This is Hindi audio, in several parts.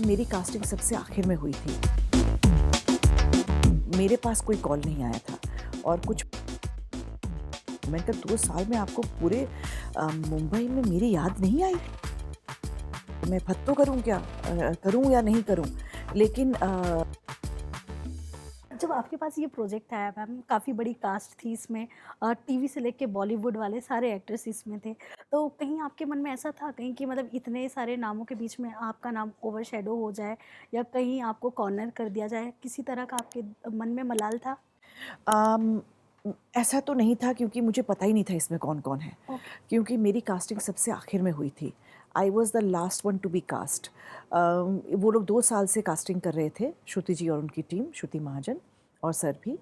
मेरी कास्टिंग सबसे आखिर में हुई थी। मेरे पास कोई कॉल नहीं आया था और कुछ मैंने कहा 2 साल में आपको पूरे मुंबई में मेरी याद नहीं आई? मैं फत्तो करूँ क्या? करूँ या नहीं करूँ? लेकिन जब आपके पास ये प्रोजेक्ट आया मैम, काफ़ी बड़ी कास्ट थी इसमें, टीवी से लेके बॉलीवुड वाले सारे एक्टर्स इसमें थे। तो कहीं आपके मन में ऐसा था कहीं कि मतलब इतने सारे नामों के बीच में आपका नाम ओवरशैडो हो जाए या कहीं आपको कॉर्नर कर दिया जाए, किसी तरह का आपके मन में मलाल था? अम, ऐसा तो नहीं था क्योंकि मुझे पता ही नहीं था इसमें कौन-कौन है। ओके। क्योंकि मेरी कास्टिंग सबसे आखिर में हुई थी। I was the last one to be cast. वो लोग 2 साल से कास्टिंग कर रहे थे, श्रुति जी और उनकी टीम, श्रुति महाजन और सर भी।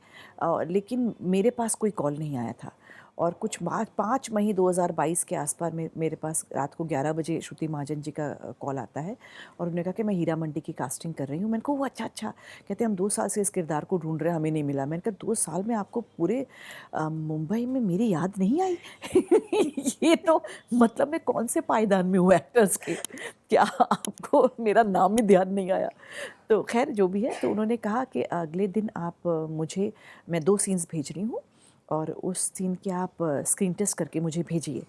लेकिन मेरे पास कोई कॉल नहीं आया था और कुछ 5 मई 2022 के आस-पास में मेरे पास रात को 11 बजे श्रुति महाजन जी का कॉल आता है और उन्होंने कहा कि मैं हीरा मंडी की कास्टिंग कर रही हूँ। मैंने कहा ओह! अच्छा, अच्छा। कहते हैं हम 2 साल से इस किरदार को ढूँढ रहे हैं, हमें नहीं मिला। मैंने कहा 2 साल में आपको पूरे मुंबई में मेरी याद नहीं आई? ये तो मतलब मैं कौन से पायदान में हूँ एक्टर्स के? क्या आपको मेरा नाम ही ध्यान नहीं आया? तो ख़ैर जो भी है, तो उन्होंने कहा कि अगले दिन आप मुझे मैं 2 सीन्स भेज रही हूँ और उस सीन के आप स्क्रीन टेस्ट करके मुझे भेजिए।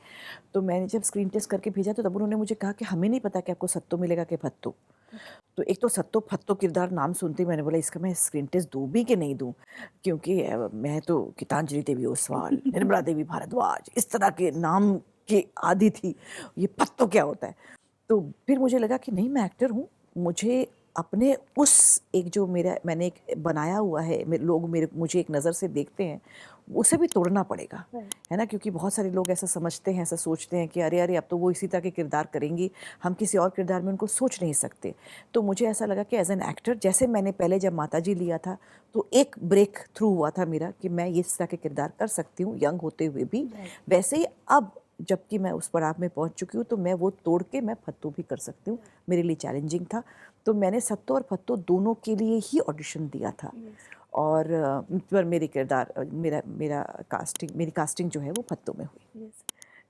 तो मैंने जब स्क्रीन टेस्ट करके भेजा तो तब उन्होंने मुझे कहा कि हमें नहीं पता कि आपको सत्तो मिलेगा कि फत्तो। ओके। तो एक तो सत्तो फत्तो किरदार नाम सुनते ही मैंने बोला इसका मैं स्क्रीन टेस्ट दूँ भी कि नहीं दूँ? क्योंकि मैं तो गीतांजलि देवी ओसवाल, निर्मला देवी भारद्वाज इस तरह के नाम की आदी थी। ये फत्तो क्या होता है? तो फिर मुझे लगा कि नहीं मैं एक्टर हूँ, मुझे अपने उस एक जो मेरा मैंने एक बनाया हुआ है, लोग मेरे मुझे एक नज़र से देखते हैं, उसे भी तोड़ना पड़ेगा, राइट। है ना? क्योंकि बहुत सारे लोग ऐसा समझते हैं, ऐसा सोचते हैं कि अरे, अरे अब तो वो इसी तरह के किरदार करेंगी, हम किसी और किरदार में उनको सोच नहीं सकते। तो मुझे ऐसा लगा कि एज़ एन एक्टर जैसे मैंने पहले जब माताजी लिया था, तो एक ब्रेक थ्रू हुआ था मेरा कि मैं इस तरह के किरदार कर सकती हूँ, यंग होते हुए भी। राइट। वैसे ही अब जबकि मैं उस पड़ाव में पहुँच चुकी हूँ, तो मैं वो तोड़ के मैं फत्तू भी कर सकती हूँ। मेरे लिए चैलेंजिंग था। तो मैंने सत्तो और फत्तो दोनों के लिए ही ऑडिशन दिया था यस। और पर मेरी किरदार मेरा मेरा कास्टिंग मेरी कास्टिंग जो है वो फत्तो में यस।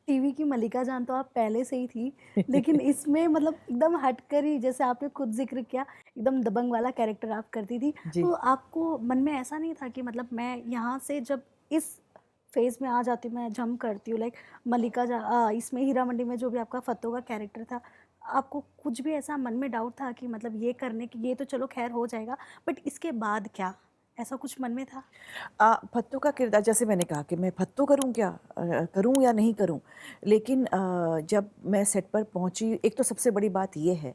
टीवी की मल्लिका जान तो आप पहले से ही थी, हुई। लेकिन इसमें मतलब एकदम हटकर ही जैसे आपने खुद ज़िक्र किया, एकदम दबंग वाला कैरेक्टर आप करती थी। जी। तो आपको मन में ऐसा नहीं था कि मतलब मैं यहाँ से जब इस फ़ेज़ में आ जाती हूँ, मैं जंप करती हूँ लाइक इसमें हीरा मंडी में जो भी आपका फत्तो का कैरेक्टर था, आपको कुछ भी ऐसा मन में डाउट था कि मतलब ये करने की ये तो चलो ख़ैर हो जाएगा, बट इसके बाद क्या? ऐसा कुछ मन में था? फत्तू का किरदार जैसे मैंने कहा कि मैं फत्तू करूँ क्या? करूँ या नहीं करूँ? लेकिन जब मैं सेट पर पहुँची एक तो सबसे बड़ी बात ये है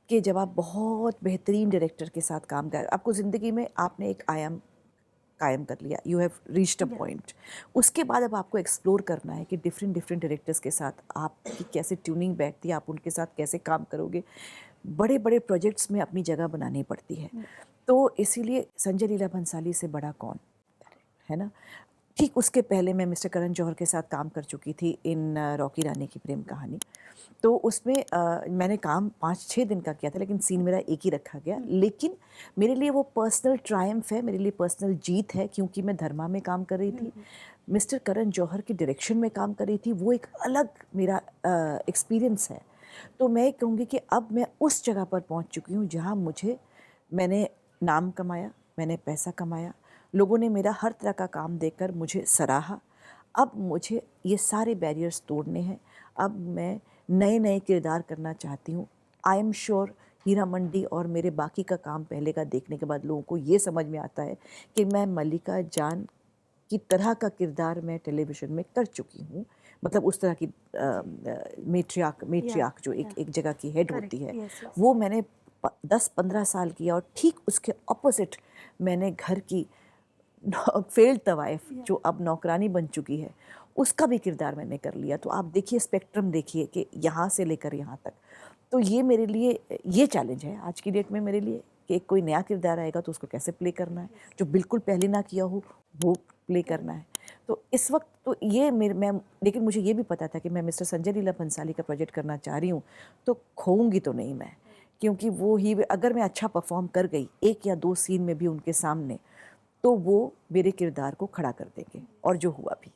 कि जब आप बहुत बेहतरीन डायरेक्टर के साथ काम कर आपको ज़िंदगी में आपने एक आयाम कायम कर लिया, यू हैव रीच्ड अ या पॉइंट। उसके बाद अब आपको एक्सप्लोर करना है कि डिफरेंट डिफरेंट डायरेक्टर्स के साथ आपकी कैसे ट्यूनिंग बैठती है, आप उनके साथ कैसे काम करोगे। बड़े बड़े प्रोजेक्ट्स में अपनी जगह बनानी पड़ती है। तो इसीलिए संजय लीला भंसाली से बड़ा कौन, है ना? ठीक उसके पहले मैं मिस्टर करण जौहर के साथ काम कर चुकी थी इन रॉकी रानी की प्रेम कहानी। तो उसमें मैंने काम 5-6 दिन का किया था लेकिन सीन मेरा एक ही रखा गया। लेकिन मेरे लिए वो पर्सनल ट्रायम्फ है, मेरे लिए पर्सनल जीत है क्योंकि मैं धर्मा में काम कर रही थी। मिस्टर करण जौहर की डायरेक्शन में काम कर रही थी, वो एक अलग मेरा एक्सपीरियंस है। तो मैं कहूँगी कि अब मैं उस जगह पर पहुँच चुकी हूँ जहाँ मैंने नाम कमाया, मैंने पैसा कमाया, लोगों ने मेरा हर तरह का काम देखकर मुझे सराहा। अब मुझे ये सारे बैरियर्स तोड़ने हैं। अब मैं नए-नए किरदार करना चाहती हूँ। I am sure Heera Mandi और मेरे बाकी का काम पहले का देखने के बाद लोगों को ये समझ में आता है कि मैं मल्लिका जान की तरह का किरदार मैं टेलीविज़न में कर चुकी हूँ। मतलब उस तरह की मैट्रियार्क या मैट्रियार्क जो एक या एक जगह की हेड होती करेक्ट। है, यस, यस। वो मैंने 10-15 साल किया और ठीक उसके ऑपोज़िट मैंने घर की फेल्ड तवाइफ या जो अब नौकरानी बन चुकी है, उसका भी किरदार मैंने कर लिया। तो आप देखिए स्पेक्ट्रम देखिए कि यहाँ से लेकर यहाँ तक। तो ये मेरे लिए ये चैलेंज है आज की डेट में मेरे लिए कि कोई नया किरदार आएगा तो उसको कैसे प्ले करना है, जो बिल्कुल पहले ना किया हो वो प्ले करना करेक्ट। है। तो इस वक़्त तो ये मेरे मैं लेकिन मुझे ये भी पता था कि मैं मिस्टर संजय लीला भंसाली का प्रोजेक्ट करना चाह रही हूँ, तो खोऊँगी तो नहीं मैं। क्योंकि वो ही अगर मैं अच्छा परफ़ॉर्म कर गई, 1 या 2 सीन में भी उनके सामने, तो वो मेरे किरदार को खड़ा कर देंगे और जो हुआ भी।